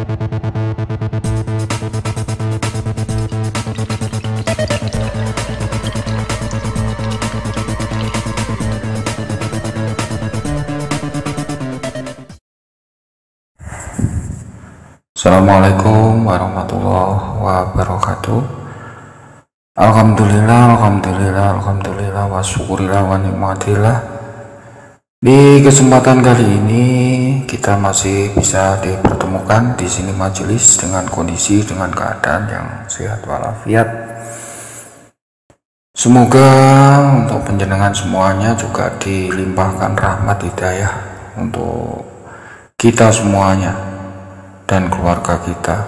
Assalamualaikum warahmatullahi wabarakatuh. Alhamdulillah wa syukurillah wa nikmatillah. Di kesempatan kali ini kita masih bisa dipertemukan di sini majelis dengan kondisi, dengan keadaan yang sehat walafiat. Semoga untuk penjenengan semuanya juga dilimpahkan rahmat hidayah untuk kita semuanya dan keluarga kita,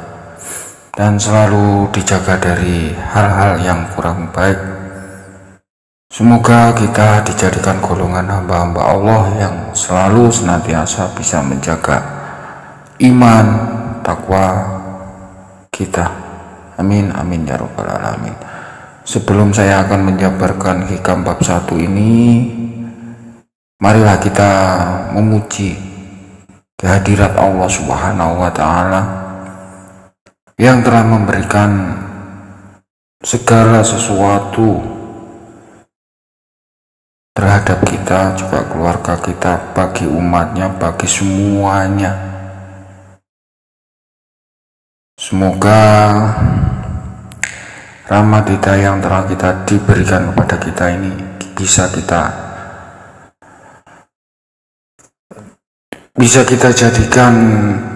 dan selalu dijaga dari hal-hal yang kurang baik. Semoga kita dijadikan golongan hamba-hamba Allah yang selalu senantiasa bisa menjaga iman, takwa kita. Amin amin ya rabbal alamin. Sebelum saya akan menjabarkan hikam bab 1 ini, marilah kita memuji kehadirat Allah Subhanahu wa Ta'ala yang telah memberikan segala sesuatu terhadap kita, juga keluarga kita, bagi umatnya, bagi semuanya. Semoga rahmat hidayah yang telah kita diberikan kepada kita ini bisa kita jadikan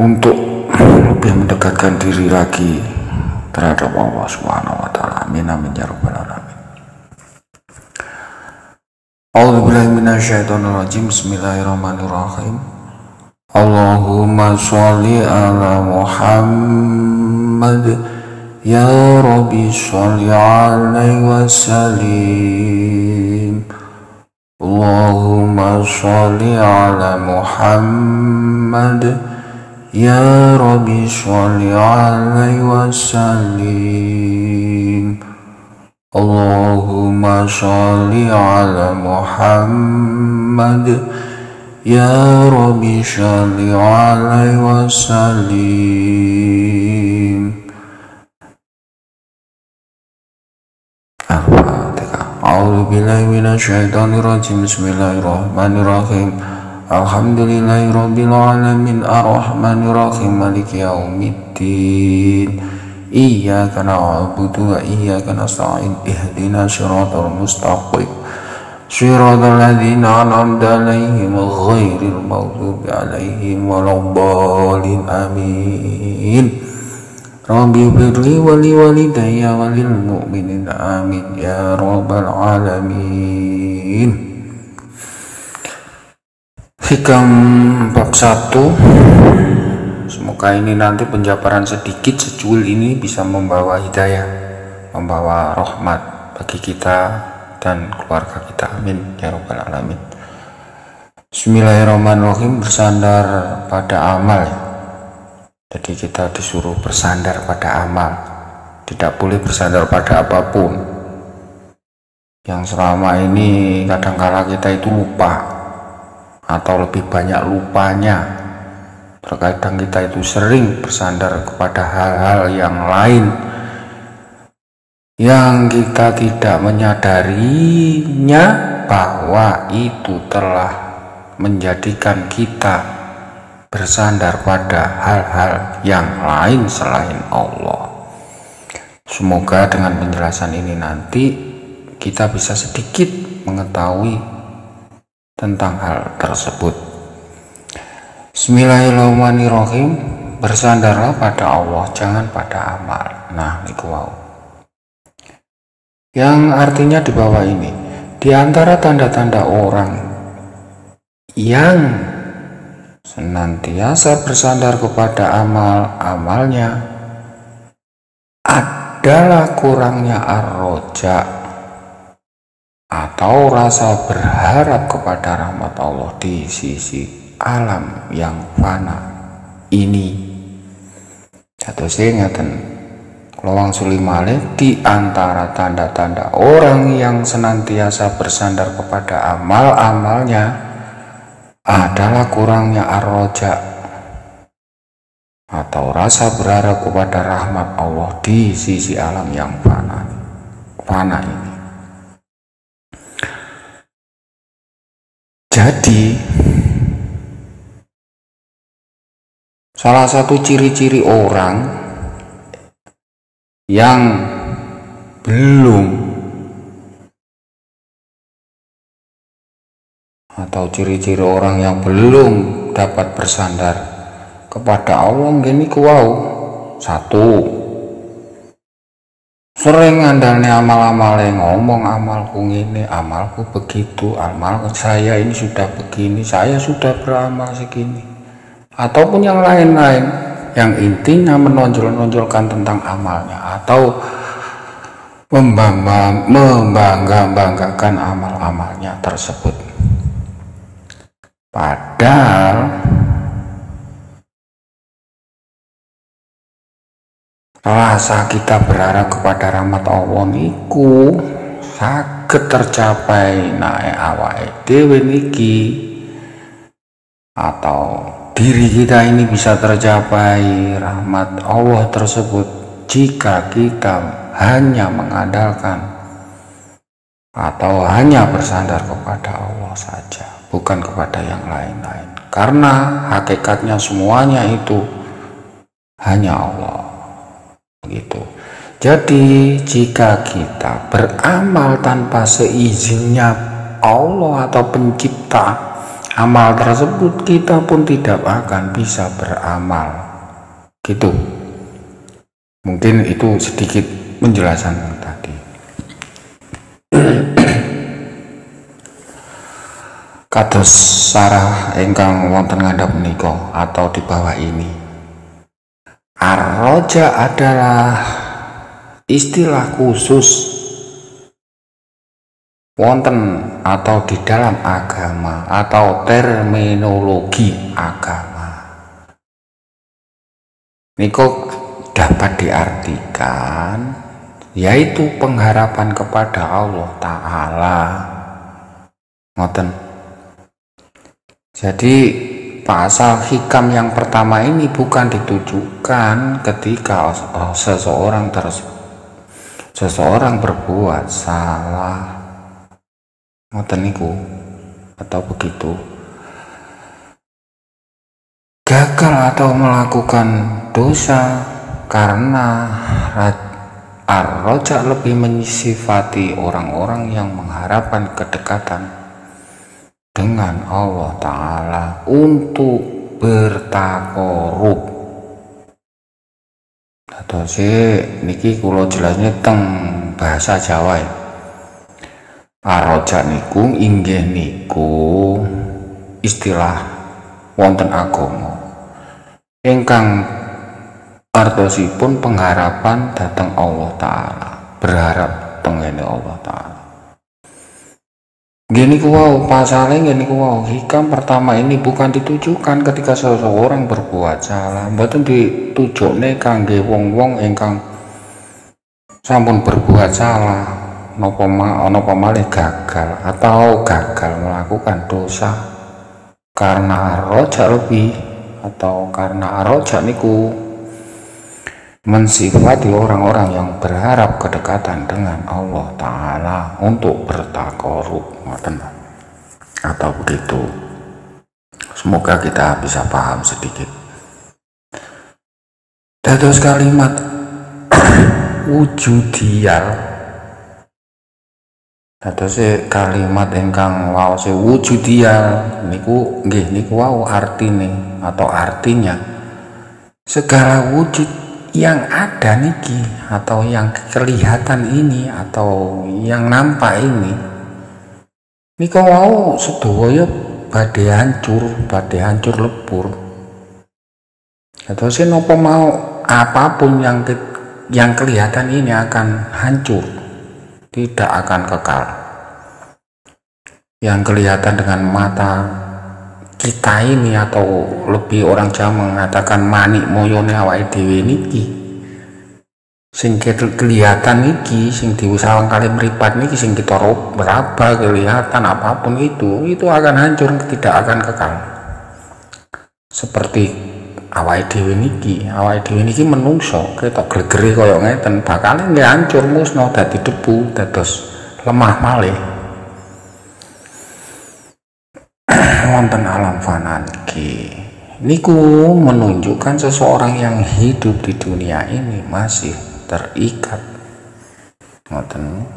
untuk lebih mendekatkan diri lagi terhadap Allah Subhanahu wa Ta'ala. Amin amin ya rabbal alamin. A'udzubillahi minasyaitonirrajim. Bismillahirrahmanirrahim. Allahumma sholli ala Muhammad ya Rabbi sholli alaihi wasallim. Allahumma sholli ala Muhammad ya Rabbi sholli alaihi wasallim. Allahumma sholli ala Muhammad ya Rabbi sholli alaihi wasallim. A'udzu billahi minasyaitonir rajim. Bismillahirrahmanirrahim. Alhamdulillahirabbil alamin arrahmanir rahim maliki yaumiddin. Iyyaka na'budu wa iyyaka nasta'in ihdinas siratal mustaqim siratal ladzina an'amta 'alaihim ghairil maghdubi 'alaihim waladdallin. Amin. Rabbi firli wa li walidayya wa lil mu'minin amin ya rabbal alamin. Hikam bab 1. Semoga ini nanti penjabaran sedikit secuil ini bisa membawa hidayah, membawa rahmat bagi kita dan keluarga kita. Amin ya rabbal alamin. Bismillahirrahmanirrahim. Bersandar pada amal. Jadi kita disuruh bersandar pada amal, tidak boleh bersandar pada apapun yang selama ini kadangkala kita itu lupa, atau lebih banyak lupanya. Terkadang kita itu sering bersandar kepada hal-hal yang lain yang kita tidak menyadarinya bahwa itu telah menjadikan kita bersandar pada hal-hal yang lain selain Allah. Semoga dengan penjelasan ini nanti kita bisa sedikit mengetahui tentang hal tersebut. Bismillahirrahmanirrahim. Bersandarlah pada Allah, jangan pada amal. Nah, niku wau. Yang artinya di bawah ini, di antara tanda-tanda orang yang senantiasa bersandar kepada amal-amalnya adalah kurangnya ar-roja atau rasa berharap kepada rahmat Allah di sisi alam yang fana ini. Jatuh saya ngeten Lawang Sulimale, di antara tanda-tanda orang yang senantiasa bersandar kepada amal-amalnya adalah kurangnya ar-roja atau rasa berharap kepada rahmat Allah di sisi alam yang fana ini. Jadi salah satu ciri-ciri orang yang belum atau ciri-ciri orang yang belum dapat bersandar kepada Allah gini kuau. Satu, sering ngandalne amal-amal yang ngomong amalku ini, amalku begitu, amal saya ini sudah begini, saya sudah beramal segini, ataupun yang lain-lain yang intinya menonjol-nonjolkan tentang amalnya atau membangga-banggakan amal-amalnya tersebut. Padahal rasa kita berharap kepada rahmat Allah niku saged tercapai naik awake dhewe niki, atau diri kita ini bisa tercapai rahmat Allah tersebut jika kita hanya mengandalkan atau hanya bersandar kepada Allah saja, bukan kepada yang lain-lain. Karena hakikatnya semuanya itu hanya Allah. Begitu. Jadi jika kita beramal tanpa seizinnya Allah atau pencipta amal tersebut, kita pun tidak akan bisa beramal. Gitu. Mungkin itu sedikit penjelasan tadi. Kados sarah ingkang wonten ngandhap menika atau di bawah ini. Ar-Raja adalah istilah khusus wonten atau di dalam agama atau terminologi agama. Niko dapat diartikan yaitu pengharapan kepada Allah Ta'ala. Ngoten. Jadi pasal hikam yang pertama ini bukan ditujukan ketika seseorang berbuat salah, ngoten niku atau begitu, gagal atau melakukan dosa, karena Ar-Raja lebih menyifati orang-orang yang mengharapkan kedekatan dengan Allah Ta'ala untuk bertakorup. Atau niki kula jelasnya teng bahasa Jawa. Ar-Raja niku inggih niku istilah wonten agama ingkang artosipun pengharapan datang Allah Ta'ala, berharap tengene Allah Ta'ala. Gini kuwau pasalnya, gini kuwau hikam pertama ini bukan ditujukan ketika seseorang berbuat salah, mboten ditujokne kangge wong-wong ingkang sampun berbuat salah napa malih gagal atau gagal melakukan dosa karena Ar-Raja lebih atau karena Ar-Raja niku mensifati orang-orang yang berharap kedekatan dengan Allah Ta'ala untuk bertakorup, atau begitu. Semoga kita bisa paham sedikit. Dados kalimat wujudiyal, dados kalimat ingkang waose wujudiyal niku nggih niku wau artine atau artinya segala wujud yang ada niki atau yang kelihatan ini atau yang nampak ini niku wau sedaya badhe hancur lebur. Atau napa mau apapun yang kelihatan ini akan hancur, tidak akan kekal. Yang kelihatan dengan mata kita ini, atau lebih orang Jawa mengatakan manik moyone awake dhewe niki, sing kelihatan niki, sing diusawang kali meripat niki, sing kita meraba kelihatan apapun itu akan hancur, tidak akan kekal. Seperti awake dhewe niki menungso ketok glegere kaya ngeten bakal nggih hancur musna dadi debu dados lemah malih. Wonten alam fana niku menunjukkan seseorang yang hidup di dunia ini masih terikat,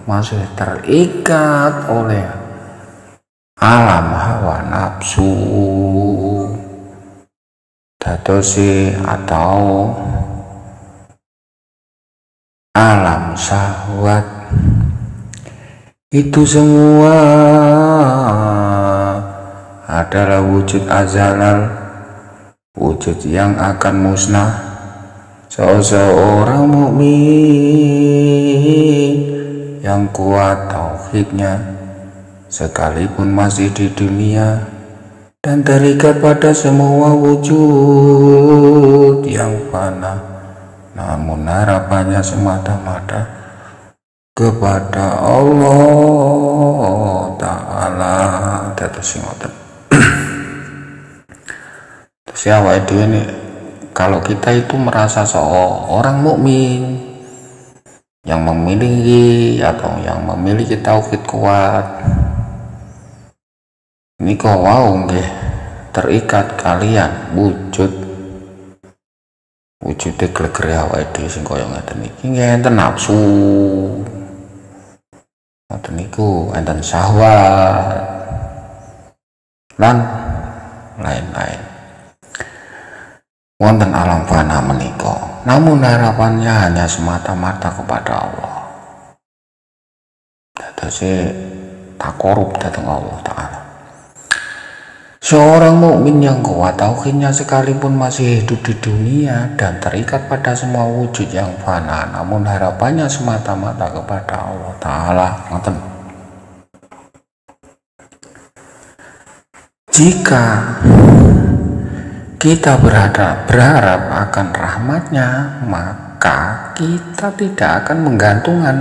masih terikat oleh alam hawa nafsu dadosi atau alam syahwat. Itu semua adalah wujud azalal, wujud yang akan musnah. Seorang mukmin yang kuat tauhidnya sekalipun masih di dunia dan terikat pada semua wujud yang fana, namun harapannya semata-mata kepada Allah Ta'ala. Terus awake dhewe ini, kalau kita itu merasa seorang mukmin yang memiliki atau yang memiliki tauhid kuat, ini kok wow nggih terikat kalian wujud glegere awake dhewe sing kaya ngeten iki nggih enten nafsu, ngoten niku enten syahwat lan lain-lain wonten alam fana menika. Namun harapannya hanya semata-mata kepada Allah. Dadose takorup dhateng Allah Ta'ala. Seorang mukmin yang kuat tauhidnya sekalipun masih hidup di dunia dan terikat pada semua wujud yang fana, namun harapannya semata-mata kepada Allah Ta'ala. Jika kita berharap akan rahmatnya, maka kita tidak akan menggantungkan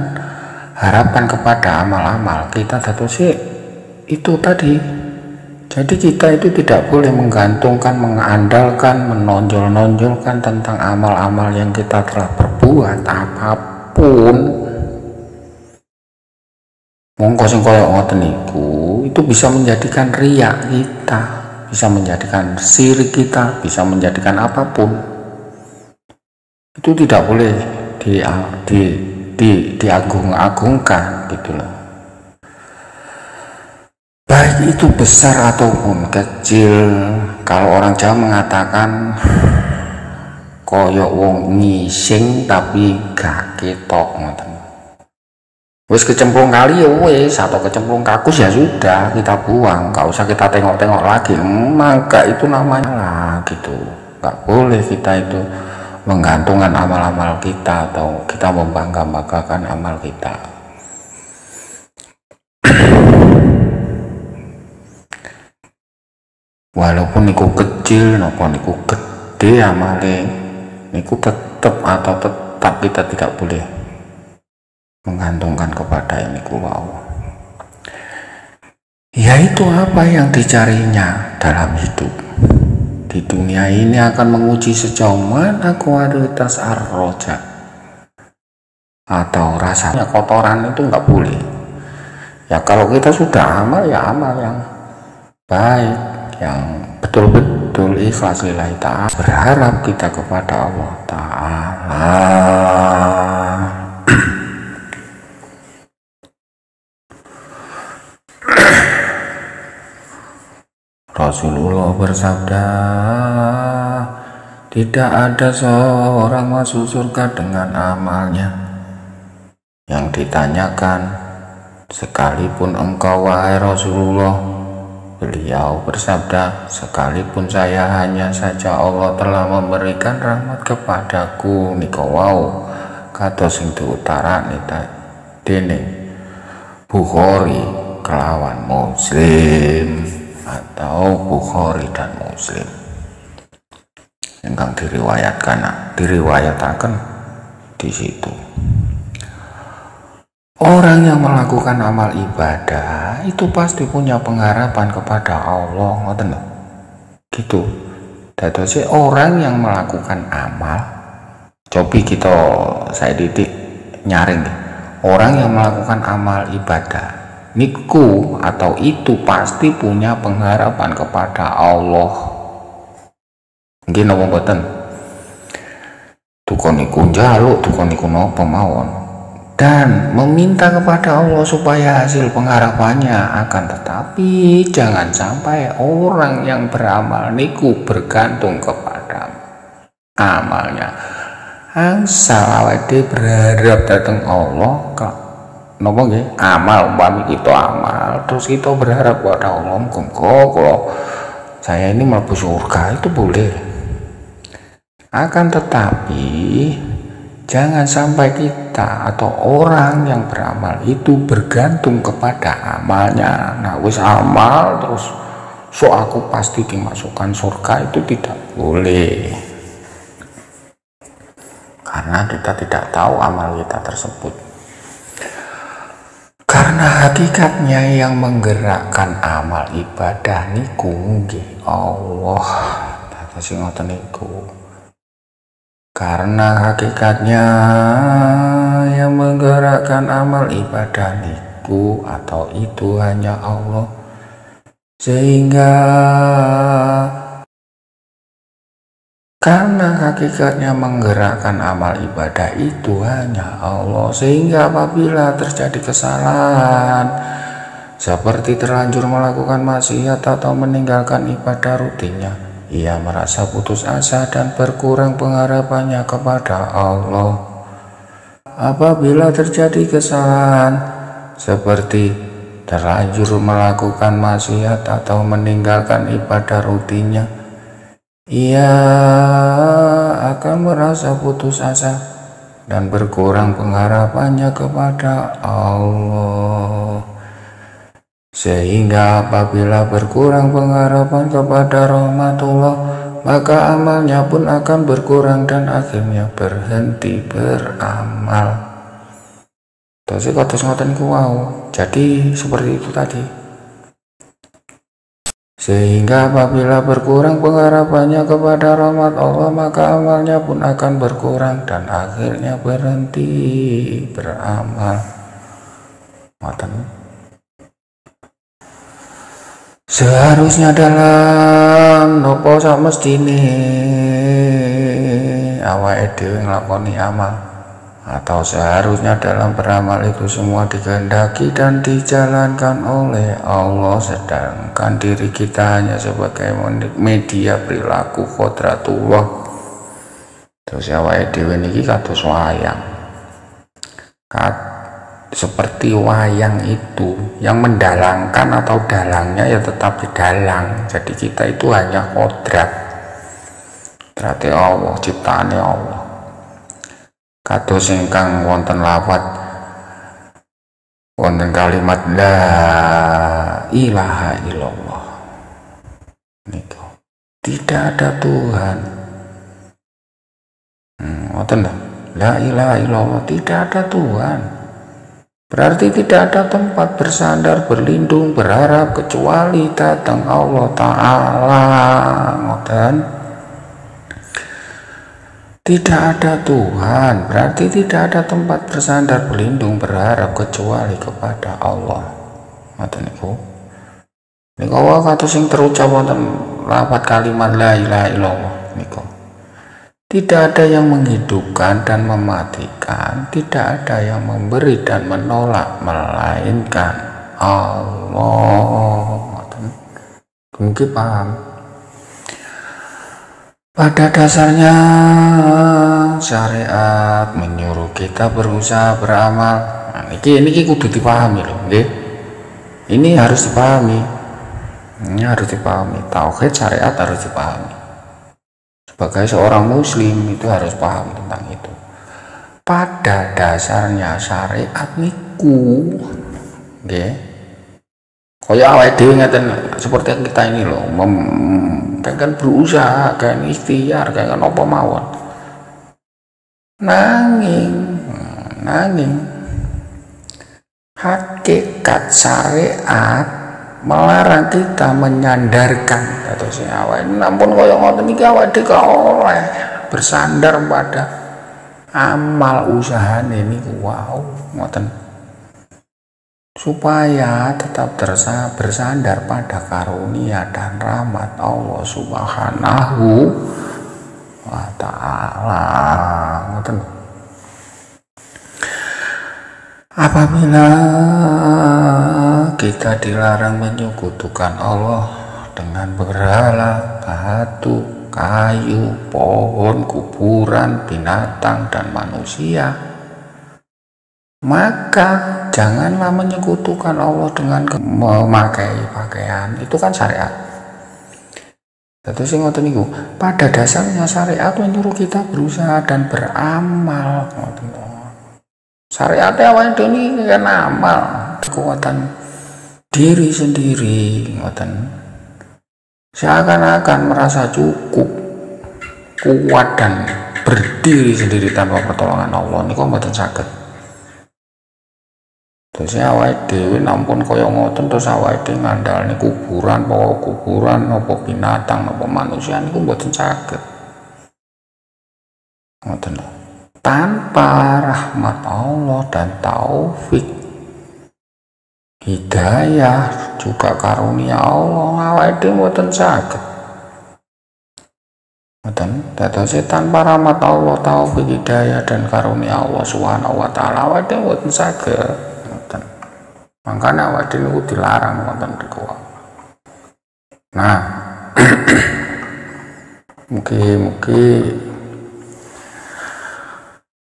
harapan kepada amal-amal kita. Itu tadi. Jadi kita itu tidak boleh menggantungkan, mengandalkan, menonjol-nonjolkan tentang amal-amal yang kita telah berbuat apapun. Mongko sing kaya ngoten niku itu bisa menjadikan riya kita, bisa menjadikan syirik kita, bisa menjadikan apapun. Itu tidak boleh diagung-agungkan gitu loh. Baik itu besar ataupun kecil. Kalau orang Jawa mengatakan koyok wong ngising tapi gak ketok ngoten. Wis kecemplung kali ya wis, atau kecemplung kakus ya sudah, kita buang, gak usah kita tengok-tengok lagi. Maka itu namanya lah gitu. Gak boleh kita itu menggantungkan amal-amal kita atau kita membangga-banggakan amal kita. Walaupun niku kecil napa niku gede amale, niku tetap kita tidak boleh menggantungkan kepada ini wow. Yaitu apa yang dicarinya dalam hidup di dunia ini akan menguji sejauh mana kualitas ar-roja atau rasanya kotoran itu nggak boleh. Ya kalau kita sudah amal ya amal yang baik, yang betul-betul ikhlas lillahi ta'ala, berharap kita kepada Allah Ta'ala. Rasulullah bersabda, tidak ada seorang masuk surga dengan amalnya. Yang ditanyakan, sekalipun engkau wahai Rasulullah, beliau bersabda, sekalipun saya hanya saja Allah telah memberikan rahmat kepadaku. Nika wau kados sing diutarani dening Bukhari kelawan Muslim atau Bukhari dan Muslim ingkang diriwayataken di situ. Orang yang melakukan amal ibadah itu pasti punya pengharapan kepada Allah, ngoten lho. Gitu. Dados orang yang melakukan amal, coba kita saya didik nyaring deh. Orang yang melakukan amal ibadah niku atau itu pasti punya pengharapan kepada Allah. Nggih napa mboten? Tukon niku njaluk, tukon niku napa mawon. Dan meminta kepada Allah supaya hasil pengharapannya akan, tetapi jangan sampai orang yang beramal niku bergantung kepada amalnya. Angsal awake berharap datang Allah napa nggih? Amal umpami kita amal terus kita berharap kepada Allah muga-muga kalau saya ini mlebu surga, itu boleh. Akan tetapi jangan sampai kita atau orang yang beramal itu bergantung kepada amalnya. Nah, wis amal terus so aku pasti dimasukkan surga, itu tidak boleh. Karena kita tidak tahu amal kita tersebut. Karena hakikatnya yang menggerakkan amal ibadah niku nggih Allah. Dados ngoten niku. Karena hakikatnya yang menggerakkan amal ibadah niku atau itu hanya Allah, sehingga karena hakikatnya menggerakkan amal ibadah itu hanya Allah, sehingga apabila terjadi kesalahan seperti terlanjur melakukan maksiat atau meninggalkan ibadah rutinnya, ia merasa putus asa dan berkurang pengharapannya kepada Allah. Apabila terjadi kesalahan seperti terlanjur melakukan maksiat atau meninggalkan ibadah rutinnya, ia akan merasa putus asa dan berkurang pengharapannya kepada Allah. Sehingga apabila berkurang pengharapan kepada rahmatullah, maka amalnya pun akan berkurang dan akhirnya berhenti beramal. Terus kados ngoten niku wau. Jadi seperti itu tadi. Sehingga apabila berkurang pengharapannya kepada rahmat Allah, maka amalnya pun akan berkurang dan akhirnya berhenti beramal. Ngoten. Seharusnya dalam nopo samestine awake dhewe nglakoni amal, atau seharusnya dalam beramal itu semua dikehendaki dan dijalankan oleh Allah, sedangkan diri kita hanya sebagai media perilaku qodratullah. Terus awake dhewe niki kados wayang. Seperti wayang itu yang mendalangkan atau dalangnya ya tetap didalang. Jadi kita itu hanya kodrat Allah, ciptaane Allah. Kados ingkang wonten lafat wonten kalimat la ilaha illallah niku, tidak ada Tuhan. Wonten la ilaha illallah, tidak ada Tuhan. Berarti tidak ada tempat bersandar, berlindung, berharap kecuali datang Allah Ta'ala. Ngoten. Tidak ada Tuhan, berarti tidak ada tempat bersandar, berlindung, berharap kecuali kepada Allah. Ngoten niku. Niku kados sing terucap wonten lafaz kalimat la ilaha illallah niku. Tidak ada yang menghidupkan dan mematikan, tidak ada yang memberi dan menolak, melainkan Allah. Mungkin paham. Pada dasarnya syariat menyuruh kita berusaha beramal. Nah, ini kudu dipahami loh, nggih. Ini harus dipahami. Ini harus dipahami. Tauhid syariat harus dipahami. Sebagai seorang muslim itu harus paham tentang itu. Pada dasarnya syariat niku nggih kaya awake dhewe ngeten, seperti kita ini loh, kan berusaha, kan ikhtiar, kan apa mawon. Nanging hakikat syariat melarang kita menyandarkan atau si awak nampun kaya ngoten iki awak dhewe oleh bersandar pada amal usahane niku wow ngoten supaya tetap bersandar pada karunia dan rahmat Allah Subhanahu wa ta'ala ngoten. Apabila kita dilarang menyekutukan Allah dengan berhala, batu, kayu, pohon, kuburan, binatang, dan manusia, maka janganlah menyekutukan Allah dengan memakai pakaian. Itu kan syariat. Terus ngoten niku, pada dasarnya syariat menyuruh kita berusaha dan beramal. Syariatnya awake dhewe niki kan amal, kekuatan diri sendiri ngoten. Seakan-akan merasa cukup, kuat dan berdiri sendiri tanpa pertolongan Allah niku mboten saged. Terus awake dhewe nampun kaya ngoten terus awake dhewe ngandalne kuburan apa binatang apa manusia niku mboten saged. Ngoten lho. Tanpa rahmat Allah dan taufik hidayah juga karunia Allah awake dhewe mboten saged. Ngoten, dados tanpa rahmat Allah, taufik hidayah dan karunia Allah Subhanahu wa taala awake dhewe mboten saged. Ngoten. Mangkane awake dhewe niku dilarang wonten niku. Nah, mugi-mugi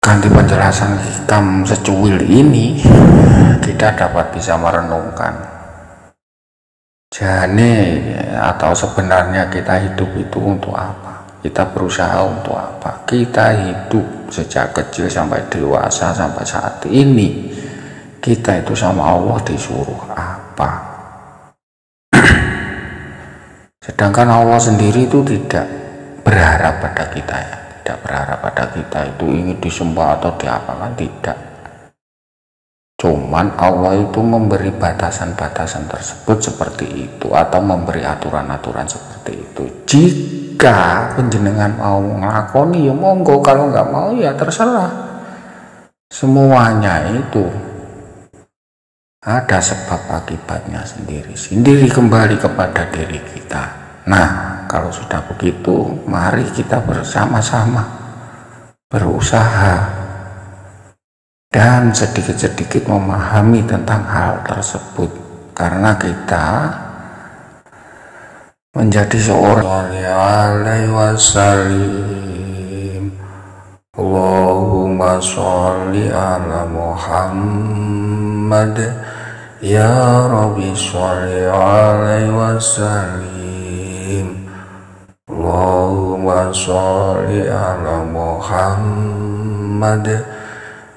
ganti penjelasan hikam secuil ini kita dapat bisa merenungkan jane atau sebenarnya kita hidup itu untuk apa, kita berusaha untuk apa, kita hidup sejak kecil sampai dewasa sampai saat ini kita itu sama Allah disuruh apa. Sedangkan Allah sendiri itu tidak berharap pada kita ya, tidak berharap pada kita itu ingin disembah atau diapakan, tidak. Cuman Allah itu memberi batasan-batasan tersebut seperti itu atau memberi aturan-aturan seperti itu. Jika penjenengan mau ngelakoni ya monggo, kalau nggak mau ya terserah. Semuanya itu ada sebab akibatnya sendiri kembali kepada diri kita. Nah, kalau sudah begitu, mari kita bersama-sama berusaha dan sedikit-sedikit memahami tentang hal tersebut, karena kita menjadi seorang alaihi wasallim. Allahumma sholli ala Muhammad ya Rabbi sholli alaihi wasallim. Allahumma sholli ala Muhammad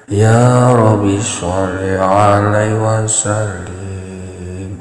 ya Rabbi sholli alaihi wasallim.